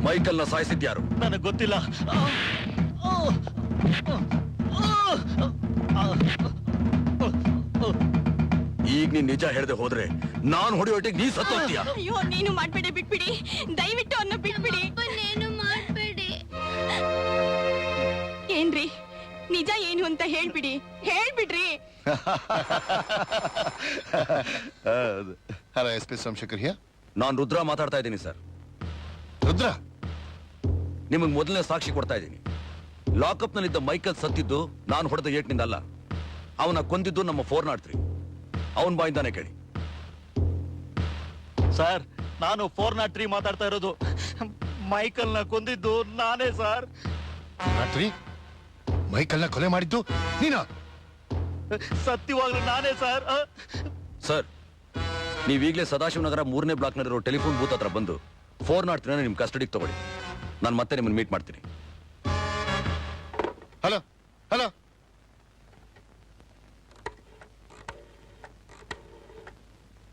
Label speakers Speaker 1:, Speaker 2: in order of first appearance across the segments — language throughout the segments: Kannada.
Speaker 1: ಮೈಕಲ್ ನ ಸಾಯಿಸಿದ್ಯಾರು?
Speaker 2: ನನಗೆ ಗೊತ್ತಿಲ್ಲ.
Speaker 1: ಈಗ ನೀನ್ ನಿಜ ಹೇಳ್ದೆ ಹೋದ್ರೆ ನಾನು ಹೊಡೆಯೋಟಿಗೆ ನೀ ಸತ್ತೋಗ್ತೀಯ.
Speaker 3: ಅಯ್ಯೋ ನೀನು ಮಾಡ್ಬೇಡಿ, ಬಿಟ್ಬಿಡಿ, ದಯವಿಟ್ಟು ಅನ್ನ ಬಿಟ್ಬಿಡಿ.
Speaker 4: ಏನು ಮಾಡ್ಬೇಡಿ.
Speaker 3: ಏನ್ರಿ ನಿಜ ಏನು ಅಂತ ಹೇಳ್ಬಿಡಿ, ಹೇಳ್ಬಿಡ್ರಿ.
Speaker 5: Hello S P Somashekar here.
Speaker 1: ನಾನು ರುದ್ರ ಮಾತಾಡ್ತಾ ಇದ್ದೀನಿ ಸರ್.
Speaker 5: ರುದ್ರ,
Speaker 1: ನಿಮಗೆ ಮೊದಲನೇ ಸಾಕ್ಷಿ ಕೊಡ್ತಾ ಇದ್ದೀನಿ. ಲಾಕಪ್ ನಲ್ಲಿದ್ದ ಮೈಕಲ್ ಸತ್ತಿದ್ದು ನಾನು ಹೊಡೆದ ಏಟ್ನಿಂದ ಅಲ್ಲ, ಅವನ ಕೊಂದಿದ್ದು ನಮ್ಮ 403. ಅವನ್ ಬಾಯಿಂದಾನೆ ಕೇಳಿ.
Speaker 2: ಸರ್, ನಾನು 403 ಮಾತಾಡ್ತಾ ಇರೋದು. ಮೈಕಲ್ ನ ಕೊಂದಿದ್ದು ನಾನೇ ಸರ್.
Speaker 5: ರಾತ್ರಿ ಮೈಕಲ್ನ ಕೊಲೆ ಮಾಡಿದ್ದು ನೀನಾ?
Speaker 2: ಸತ್ಯವಾಗ್ಲೂ ನಾನೇ ಸರ್.
Speaker 1: ಸರ್, ನೀವೀಗಲೇ ಸದಾಶಿವನಗರ 3ನೇ ಬ್ಲಾಕ್ ನಲ್ಲಿರೋ ಟೆಲಿಫೋನ್ ಬೂತ್ ಹತ್ರ ಬಂದು 403 ನಿಮ್ ಕಸ್ಟಡಿಗೆ ತಗೊಳ್ಳಿ. ನಾನು ಮತ್ತೆ ನಿಮ್ಮನ್ನು ಮೀಟ್ ಮಾಡ್ತೀನಿ.
Speaker 5: ಹಲೋ ಹಲೋ,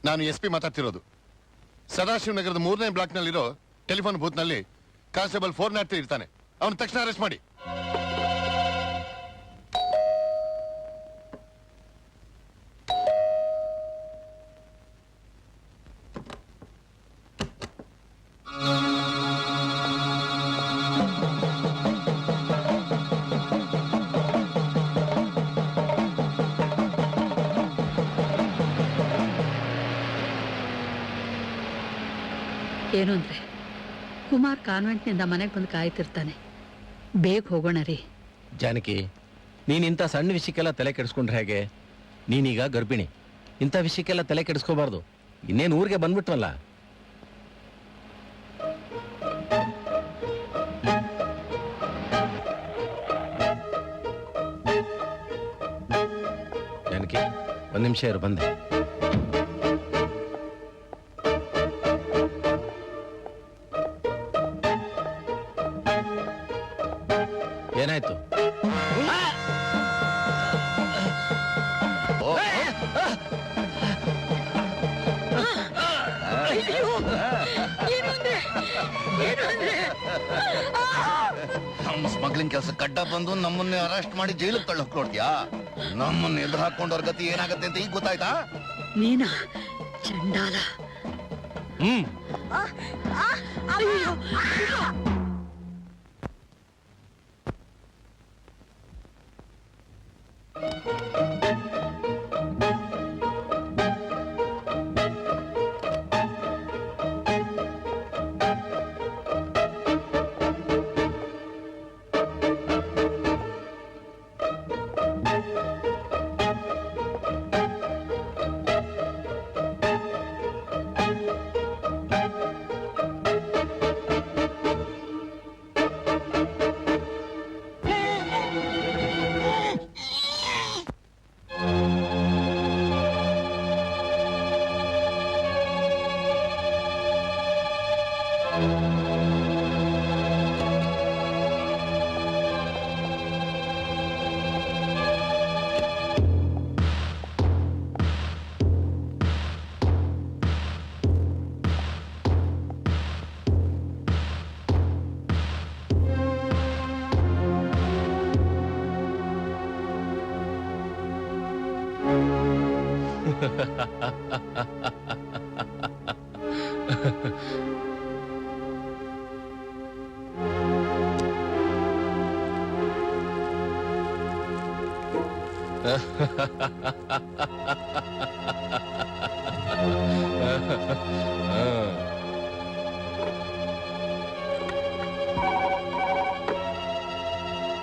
Speaker 5: ನಾನು ಎಸ್ ಪಿ ಮಾತಾಡ್ತಿರೋದು. ಸದಾಶಿವನಗರದ 3ನೇ ಬ್ಲಾಕ್ ನಲ್ಲಿರೋ ಟೆಲಿಫೋನ್ ಬೂತ್ ನಲ್ಲಿ ಕಾನ್ಸ್ಟೇಬಲ್ 403 ಇರ್ತಾನೆ. ಅವನು ತಕ್ಷಣ ಅರೆಸ್ಟ್ ಮಾಡಿ.
Speaker 6: ಏನು ಅಂದ್ರೆ ಕುಮಾರ್ ಕಾನ್ವೆಂಟ್ನಿಂದ ಮನೆಗೆ ಬಂದು ಕಾಯ್ತಿರ್ತಾನೆ. ಬೇಗ ಹೋಗೋಣ ರೀ.
Speaker 7: ಜಾನಕಿ, ನೀನಿಂಥ ಸಣ್ಣ ವಿಷಯಕ್ಕೆಲ್ಲ ತಲೆ ಕೆಡಿಸ್ಕೊಂಡ್ರೆ ಹೇಗೆ? ನೀನೀಗ ಗರ್ಭಿಣಿ, ಇಂಥ ವಿಷಯಕ್ಕೆಲ್ಲ ತಲೆ ಕೆಡಿಸ್ಕೋಬಾರ್ದು. ಇನ್ನೇನು ಊರಿಗೆ ಬಂದ್ಬಿಟ್ವಲ್ಲ. ಜಾನಕಿ, ಒಂದು ನಿಮಿಷ ಇರು, ಬಂದೆ. ಏನಾಯ್ತು?
Speaker 8: ನಮ್ಮ ಸ್ಮಗ್ಲಿಂಗ್ ಕೆಲಸ ಕಡ್ಡ ಬಂದು ನಮ್ಮನ್ನೇ ಅರೆಸ್ಟ್ ಮಾಡಿ ಜೈಲಿಗೆ ತಳ್ಳೋಕ್ ನೋಡ್ತೀಯಾ? ನಮ್ಮನ್ನ ಎದುರು ಹಾಕೊಂಡವ್ರ ಗತಿ ಏನಾಗತ್ತೆ ಅಂತ ಈಗ ಗೊತ್ತಾಯ್ತಾ?
Speaker 6: ನೀನಾ ಚಂಡಾಲ?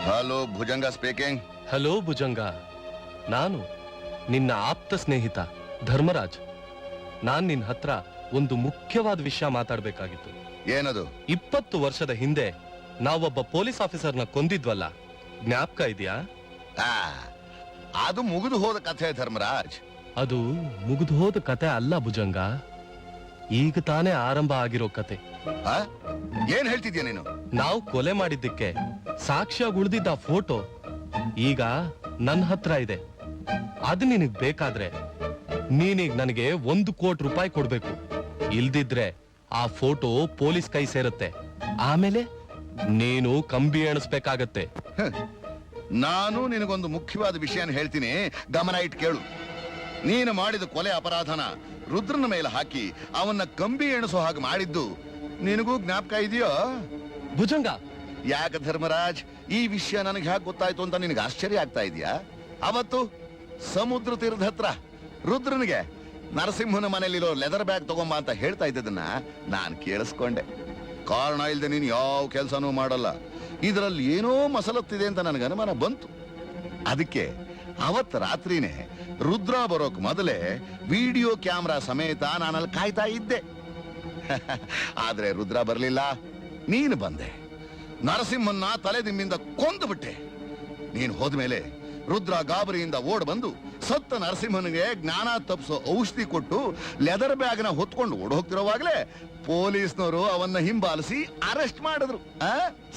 Speaker 8: Hello Bhujanga speaking.
Speaker 7: Hello Bhujanga, ನಾನು ನಿನ್ನ ಆಪ್ತ ಸ್ನೇಹಿತ ಧರ್ಮರಾಜ್. ನಾನ್ ನಿನ್ನ ಹತ್ರ ಒಂದು ಮುಖ್ಯವಾದ ವಿಷಯ ಮಾತಾಡ್ಬೇಕಾಗಿತ್ತು.
Speaker 8: ಏನದು?
Speaker 7: 20 ವರ್ಷದ ಹಿಂದೆ ನಾವೊಬ್ಬ ಪೊಲೀಸ್ ಆಫೀಸರ್ನ ಕೊಂದಿದ್ವಲ್ಲ, ಜ್ಞಾಪಕ ಇದೆಯಾ?
Speaker 8: ಅದು ಮುಗಿದು ಹೋದ ಕಥೆ ಧರ್ಮರಾಜ್.
Speaker 7: ಅದು ಮುಗಿದು ಹೋದ ಕತೆ ಅಲ್ಲ ಭುಜಂಗ, ಈಗ ತಾನೇ ಆರಂಭ ಆಗಿರೋ ಕತೆ.
Speaker 8: ಏನ್ ಹೇಳ್ತಿದ್ಯಾ ನೀನು?
Speaker 7: ನಾವು ಕೊಲೆ ಮಾಡಿದ್ದಕ್ಕೆ ಸಾಕ್ಷ್ಯ ಉಳಿದಿದ್ದ ಫೋಟೋ ಈಗ ನನ್ನ ಹತ್ರ ಇದೆ. ಅದು ನಿನಗ್ ಬೇಕಾದ್ರೆ ನೀನೀಗ ನನಗೆ 1 ಕೋಟಿ ರೂಪಾಯಿ ಕೊಡ್ಬೇಕು. ಇಲ್ದಿದ್ರೆ ಆ ಫೋಟೋ ಪೊಲೀಸ್ ಕೈ ಸೇರುತ್ತೆ. ಆಮೇಲೆ ನೀನು ಕಂಬಿ ಎಣಿಸ್ಬೇಕಾಗತ್ತೆ.
Speaker 8: ನಾನು ನಿನಗೊಂದು ಮುಖ್ಯವಾದ ವಿಷಯನ ಹೇಳ್ತೀನಿ, ಗಮನ ಇಟ್ಟು ಕೇಳು. ನೀನು ಮಾಡಿದ ಕೊಲೆ ಅಪರಾಧನ ರುದ್ರನ ಮೇಲೆ ಹಾಕಿ ಅವನ್ನ ಕಂಬಿ ಎಣಿಸೋ ಹಾಗೆ ಮಾಡಿದ್ದು ನಿನಗೂ ಜ್ಞಾಪಕ ಇದೆಯೋ?
Speaker 7: ಭುಜಂಗ,
Speaker 8: ಯಾಕೆ ಧರ್ಮರಾಜ್, ಈ ವಿಷಯ ನನಗೆ ಹೇಗೆ ಗೊತ್ತಾಯ್ತು ಅಂತ ನಿನಗೆ ಆಶ್ಚರ್ಯ ಆಗ್ತಾ ಇದೆಯಾ? ಅವತ್ತು ಸಮುದ್ರ ತೀರದ ಹತ್ರ ರುದ್ರನಿಗೆ ನರಸಿಂಹನ ಮನೆಯಲ್ಲಿರೋ ಲೆದರ್ ಬ್ಯಾಗ್ ತಗೊಂಬ ಅಂತ ಹೇಳ್ತಾ ಇದ್ದದನ್ನ ನಾನು ಕೇಳಿಸ್ಕೊಂಡೆ. ಕಾರಣ ಇಲ್ಲದೆ ನೀನು ಯಾವ ಕೆಲಸನೂ ಮಾಡಲ್ಲ, ಇದರಲ್ಲಿ ಏನೋ ಮಸಲತ್ತಿದೆ ಅಂತ ನನಗೆ ಅನುಮಾನ ಬಂತು. ಅದಕ್ಕೆ ಅವತ್ತು ರಾತ್ರಿನೇ ರುದ್ರ ಬರೋಕ್ ಮೊದಲೇ ವಿಡಿಯೋ ಕ್ಯಾಮ್ರಾ ಸಮೇತ ನಾನಲ್ಲಿ ಕಾಯ್ತಾ ಇದ್ದೆ. ಆದ್ರೆ ರುದ್ರ ಬರಲಿಲ್ಲ, ನೀನು ಬಂದೆ. ನರಸಿಂಹನ್ನ ತಲೆದಿಂಬಿಂದ ಕೊಂದು ಬಿಟ್ಟೆ. ನೀನು ಹೋದ್ಮೇಲೆ ರುದ್ರ ಗಾಬರಿಯಿಂದ ಓಡ್ ಬಂದು ಸತ್ತ ನರಸಿಂಹನಿಗೆ ಜ್ಞಾನ ತಪ್ಪಿಸೋ ಔಷಧಿ ಕೊಟ್ಟು ಲೆದರ್ ಬ್ಯಾಗ್ನ ಹೊತ್ಕೊಂಡು ಓಡ್ ಹೋಗ್ತಿರೋವಾಗ್ಲೇ ಪೊಲೀಸ್ನವರು ಅವನ್ನ ಹಿಂಬಾಲಿಸಿ ಅರೆಸ್ಟ್ ಮಾಡಿದ್ರು.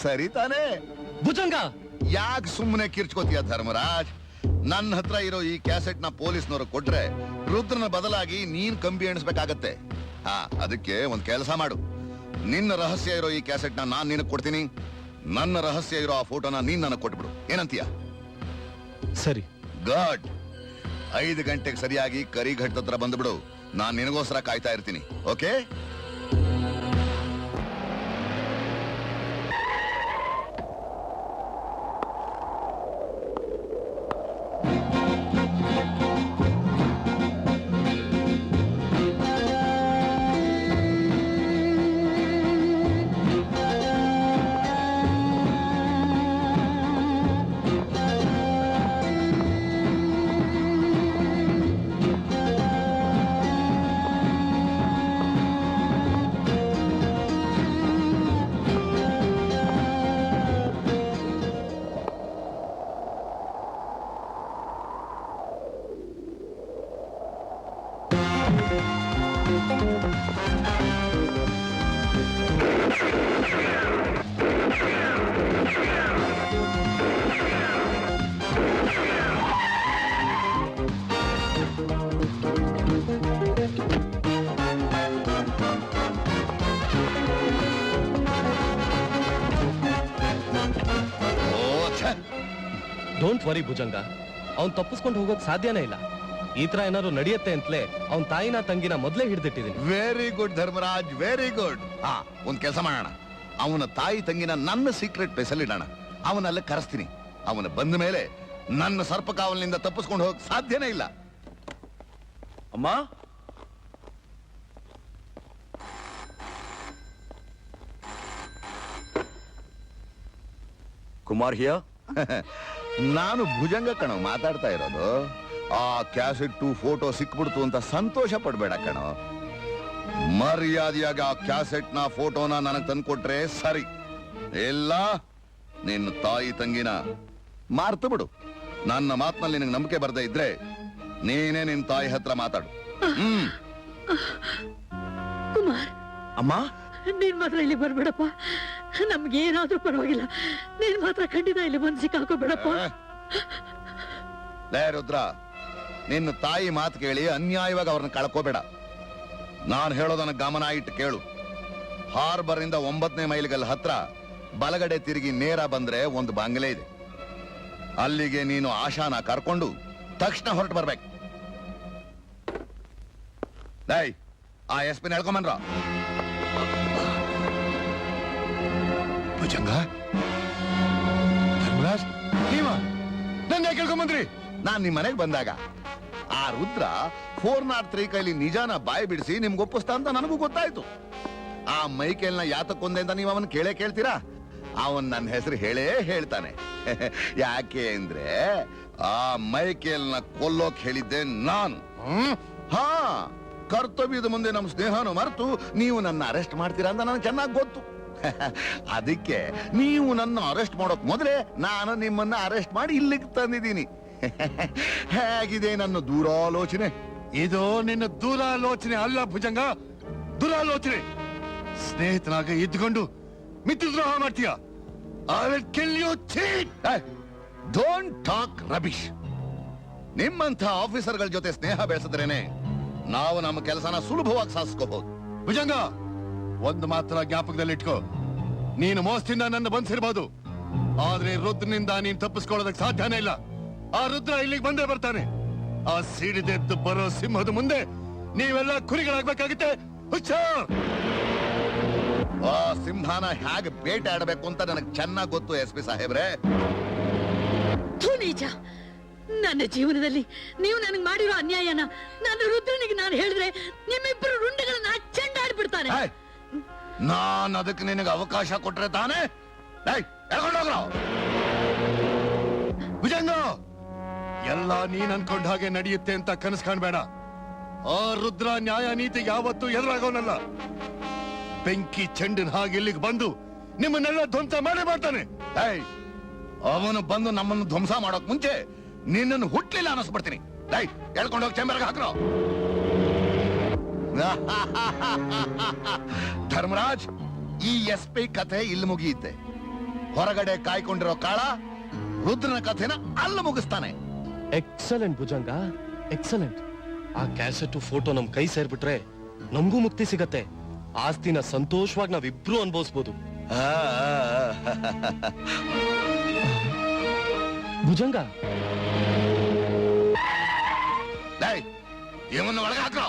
Speaker 8: ಸರಿ ತಾನೇ?
Speaker 7: ಭುಜಂಗ,
Speaker 8: ಯಾಕೆ ಸುಮ್ಮನೆ ಕಿರ್ಚ್ಕೋತೀಯ ಧರ್ಮರಾಜ್? ನನ್ನ ಹತ್ರ ಇರೋ ಈ ಕ್ಯಾಸೆಟ್ ನ ಪೊಲೀಸ್ನವರು ಕೊಟ್ರೆ ರುದ್ರನ ಬದಲಾಗಿ ನೀನ್ ಕಂಬಿ ಎಣಿಸ್ಬೇಕಾಗತ್ತೆ. ಅದಕ್ಕೆ ಒಂದ್ ಕೆಲಸ ಮಾಡು. ನಿನ್ನ ರಹಸ್ಯ ಇರೋ ಈ ಕ್ಯಾಸೆಟ್ ನ ನಾನ್ ನಿನಗ್ ಕೊಡ್ತೀನಿ, ನನ್ನ ರಹಸ್ಯ ಇರೋ ಆ ಫೋಟೋನ ನೀನ್ ನನಗ್ ಕೊಟ್ಬಿಡು. ಏನಂತೀಯ?
Speaker 7: ಸರಿ.
Speaker 8: ಗುಡ್. 5 ಗಂಟೆಗೆ ಸರಿಯಾಗಿ ಕರಿಘಟ್ಟ ಹತ್ರ ಬಂದ್ಬಿಡು. ನಾನ್ ನಿನಗೋಸ್ಕರ ಕಾಯ್ತಾ ಇರ್ತೀನಿ. ಓಕೆ?
Speaker 7: ಡೋಂಟ್ ವರಿ ಭುಜಂಗ, ಅವ್ನ್ ತಪ್ಪಿಸ್ಕೊಂಡು ಹೋಗೋಕ್ ಸಾಧ್ಯನೇ ಇಲ್ಲ. ಈ ತರ ಏನಾದ್ರು ನಡೆಯುತ್ತೆ ಅಂತಲೇ ಅವನ್ ತಾಯಿನ ತಂಗಿನ ಮೊದ್ಲೇ ಹಿಡಿದಿಟ್ಟಿದೀನಿ.
Speaker 8: Very good Dharmaraj, very good. ಒಂದ್ ಕೆಲಸ ಮಾಡೋಣ, ಅವನ ತಾಯಿ ತಂಗಿನ ನನ್ನ ಸೀಕ್ರೆಟ್ ಪ್ಲೇಸಲ್ಲಿ ಇಡೋಣ. ಅವನಲ್ಲ ಕರೆಸ್ತೀನಿ. ಅವನ ಬಂದ ಮೇಲೆ ನನ್ನ ಸರ್ಪಕಾವಲಿನಿಂದ ತಪ್ಪಿಸ್ಕೊಂಡು ಹೋಗಕ್ ಸಾಧ್ಯನೇ ಇಲ್ಲ.
Speaker 1: ಅಮ್ಮ, ಕುಮಾರ್ ಹಿಯಾ?
Speaker 8: ನಾನು ಭುಜಂಗ ಕಣೋ ಮಾತಾಡ್ತಾ ಇರೋದು. ಆ ಕ್ಯಾಸೆಟ್ ಫೋಟೋ ಸಿಕ್ಬಿಡ್ತು ಅಂತ ಸಂತೋಷ ಪಡ್ಬೇಡ ಕಣೋ. ಮರ್ಯಾದೆಯಾಗಿ ಆ ಕ್ಯಾಸೆಟ್ ನ ಫೋಟೋನ ನನಗ್ ತಂದ್ಕೊಟ್ರೆ ಸರಿ, ಇಲ್ಲ ನಿನ್ನ ತಾಯಿ ತಂಗಿನ ಮಾರ್ತು ಬಿಡು. ನನ್ನ ಮಾತಿನಲ್ಲಿ ನಿನಗೆ ನಂಬಿಕೆ ಬರ್ದೇ ಇದ್ರೆ ನೀನೇ ನಿನ್ ತಾಯಿ ಹತ್ರ ಮಾತಾಡು.
Speaker 6: ಕುಮಾರ್,
Speaker 1: ಅಮ್ಮ,
Speaker 6: ನೀನ್ ಮಾತ್ರ ಇಲ್ಲಿ ಬರ್ಬೇಡಪ್ಪ. ನಮ್ಗೇನಾದ್ರೂ ಪರವಾಗಿಲ್ಲ, ನೀನ್ ಮಾತ್ರ ಖಂಡಿತ ಇಲ್ಲಿ ಬಂದು ಸಿಕ್ಕಾಕೋಬೇಡಪ್ಪ.
Speaker 8: ಲೇ ರುದ್ರ, ನಿನ್ನ ತಾಯಿ ಮಾತು ಕೇಳಿ ಅನ್ಯಾಯವಾಗಿ ಅವ್ರನ್ನ ಕಳ್ಕೋಬೇಡ. ನಾನು ಹೇಳೋದನ್ನ ಗಮನ ಇಟ್ಟು ಕೇಳು. ಹಾರ್ಬರ್ ಇಂದ 9ನೇ ಮೈಲಿಗಲ್ ಹತ್ರ ಬಲಗಡೆ ತಿರುಗಿ ನೇರ ಬಂದ್ರೆ ಒಂದು ಬಂಗಲೆ ಇದೆ. ಅಲ್ಲಿಗೆ ನೀನು ಆಶಾನ ಕರ್ಕೊಂಡು ತಕ್ಷಣ ಹೊರಟು ಬರ್ಬೇಕು. ಲೈ, ಆ SP ಹೇಳ್ಕೊಂಬನ್ರ.
Speaker 5: ಭುಜಂಗ, ಧರ್ಮರಾಜ್, ನೀವ ನನ್ನ ಕೇಳ್ಕೊಂಬಂದ್ರಿ?
Speaker 8: ನಾನ್ ನಿಮ್ ಮನೆಗೆ ಬಂದಾಗ ಆ ರುದ್ರ 403 ಕೈಲಿ ನಿಜಾನ ಬಾಯಿ ಬಿಡಿಸಿ ನಿಮ್ಗೆ ಒಪ್ಪಿಸ್ತಾ ಅಂತ ನನಗೂ ಗೊತ್ತಾಯ್ತು. ಆ ಮೈಕೇಲ್ನ ಯಾತಕ್ಕೊಂದೆ ಅಂತ ನೀವು ಅವನ್ ಕೇಳ್ತೀರಾ? ಅವನ್ ನನ್ನ ಹೆಸರು ಹೇಳೇ ಹೇಳ್ತಾನೆ. ಯಾಕೆ ಅಂದ್ರೆ ಆ ಮೈಕೇಲ್ನ ಕೊಲ್ಲೋಕ್ ಹೇಳಿದ್ದೆ ನಾನು. ಹಾ, ಕರ್ತವ್ಯದ ಮುಂದೆ ನಮ್ ಸ್ನೇಹನ ಮರೆತು ನೀವು ನನ್ನ ಅರೆಸ್ಟ್ ಮಾಡ್ತೀರಾ ಅಂತ ನನಗೆ ಚೆನ್ನಾಗಿ ಗೊತ್ತು. ಅದಕ್ಕೆ ನೀವು ನನ್ನ ಅರೆಸ್ಟ್ ಮಾಡೋಕ್ ಮೊದಲೇ ನಾನು ನಿಮ್ಮನ್ನ ಅರೆಸ್ಟ್ ಮಾಡಿ ಇಲ್ಲಿಗೆ ತಂದಿದ್ದೀನಿ. ಹೇಗಿದೆ ನನ್ನ ದೂರಾಲೋಚನೆ?
Speaker 5: ಇದು ನಿನ್ನ ದೂರಾಲೋಚನೆ ಅಲ್ಲ ಭುಜಂಗ, ದುರಾಲೋಚನೆ. ಸ್ನೇಹಿತನಾಗ ಇದ್ಕೊಂಡು ಮಿತ್ರದ್ರೋಹ ಮಾಡ್ತೀಯ. I will kill you, cheat!
Speaker 8: Don't talk rubbish. ನಿಮ್ಮಂಥ ಆಫೀಸರ್ಗಳ ಜೊತೆ ಸ್ನೇಹ ಬೆಳೆಸಿದ್ರೇನೆ ನಾವು ನಮ್ಮ ಕೆಲಸನ ಸುಲಭವಾಗಿ ಸಾಧಿಸ್ಕೋಬಹುದು.
Speaker 5: ಭುಜಂಗ, ಒಂದು ಮಾತ್ರ ಜ್ಞಾಪಕದಲ್ಲಿ ಇಟ್ಕೋ. ನೀನು ಮೋಸದಿಂದ ನನ್ನ ಬಂಧಿಸಿರ್ಬೋದು, ಆದ್ರೆ ರುದ್ರನಿಂದ ನೀನ್ ತಪ್ಪಿಸ್ಕೊಳ್ಳೋದಕ್ಕೆ ಸಾಧ್ಯನೇ ಇಲ್ಲ. ಆ ರುದ್ರ ಇಲ್ಲಿಗೆ ಬಂದೇ ಬರ್ತಾನೆ. ಆ ಸಿಡಿದೆದ್ದು ಬರೋ ಸಿಂಹದ ಮುಂದೆ ನೀವೆಲ್ಲ ಕುರಿಗಳಾಗ್ಬೇಕಾಗುತ್ತೆ. ಹುಷಾರ್!
Speaker 8: ಆ ಸಿಂಹನ ಹೇಗೆ ಬೇಟೆ ಆಡಬೇಕು ಅಂತ ನನಗೆ ಚೆನ್ನಾಗಿ ಗೊತ್ತು ಎಸ್ ಪಿ ಸಾಹೇಬ್ರೆ.
Speaker 6: ನೀಚ, ನನ್ನ ಜೀವನದಲ್ಲಿ ನೀವು ನನಗೆ ಮಾಡಿರೋ ಅನ್ಯಾಯನ ನನ್ನ ರುದ್ರನಿಗೆ ನಾನು ಹೇಳಿದ್ರೆ ನಿಮ್ಮಿಬ್ಬರು ರುಂಡಗಳನ್ನ ಚೆಂಡಾಡ್ಬಿಡ್ತಾನೆ.
Speaker 8: ಏಯ್, ನಾನ್ ಅದಕ್ಕೆ ನಿನಗೆ ಅವಕಾಶ ಕೊಟ್ರೆ ತಾನೇ. ಏಯ್, ಎಳ್ಕೊಂಡ್ ಹೋಗ್ರೋ.
Speaker 5: ಭುಜಂಗ, ಎಲ್ಲ ನೀನ್ ಅನ್ಕೊಂಡ ಹಾಗೆ ನಡೆಯುತ್ತೆ ಅಂತ ಕನಸು ಕಾಣ್ಬೇಡ. ಆ ರುದ್ರ ನ್ಯಾಯ ನೀತಿ ಯಾವತ್ತೂ ಎದುರಾಗೋನಲ್ಲ. ಬೆಂಕಿ ಚೆಂಡಿನ ಹಾಗೆ ಇಲ್ಲಿಗೆ ಬಂದು ನಿಮ್ಮನ್ನೆಲ್ಲ ಧ್ವಂಸ ಮಾಡೇ ಮಾಡ್ತಾನೆ.
Speaker 8: ಏಯ್, ಅವನು ಬಂದು ನಮ್ಮನ್ನು ಧ್ವಂಸ ಮಾಡೋಕ್ ಮುಂಚೆ ನಿನ್ನನ್ನು ಹುಟ್ಲಿಲ್ಲ ಅನ್ನಿಸ್ಬಿಡ್ತೀನಿ. ಏಯ್, ಎಳ್ಕೊಂಡು ಹೋಗಿ ಚೇಂಬರ್ಗೆ ಹಾಕ್ರೋ. ಧರ್ಮರಾಜ್, ಈ ಎಸ್ ಪಿ ಕಥೆ ಇಲ್ಲಿ ಮುಗಿಯುತ್ತೆ. ಹೊರಗಡೆ ಕಾಯ್ಕೊಂಡಿರೋ ಕಾಳ ರುದ್ರನ ಕಥೆನ ಅಲ್ಲಿ ಮುಗಿಸ್ತಾನೆ.
Speaker 7: Excellent Bhujanga, excellent. ಆ ಕ್ಯಾಸೆಟ್ ಫೋಟೋ ನಮ್ ಕೈ ಸೇರ್ಬಿಟ್ರೆ ನಮಗೂ ಮುಕ್ತಿ ಸಿಗತ್ತೆ. ಆಸ್ತಿನ ಸಂತೋಷವಾಗಿ ನಾವಿಬ್ರು ಅನುಭವಿಸ್ಬೋದು. ಭುಜಂಗ,
Speaker 8: ಏಯ್, ಇವನ್ನ ಒಳಗೆ ಹಾಕ್ರೋ.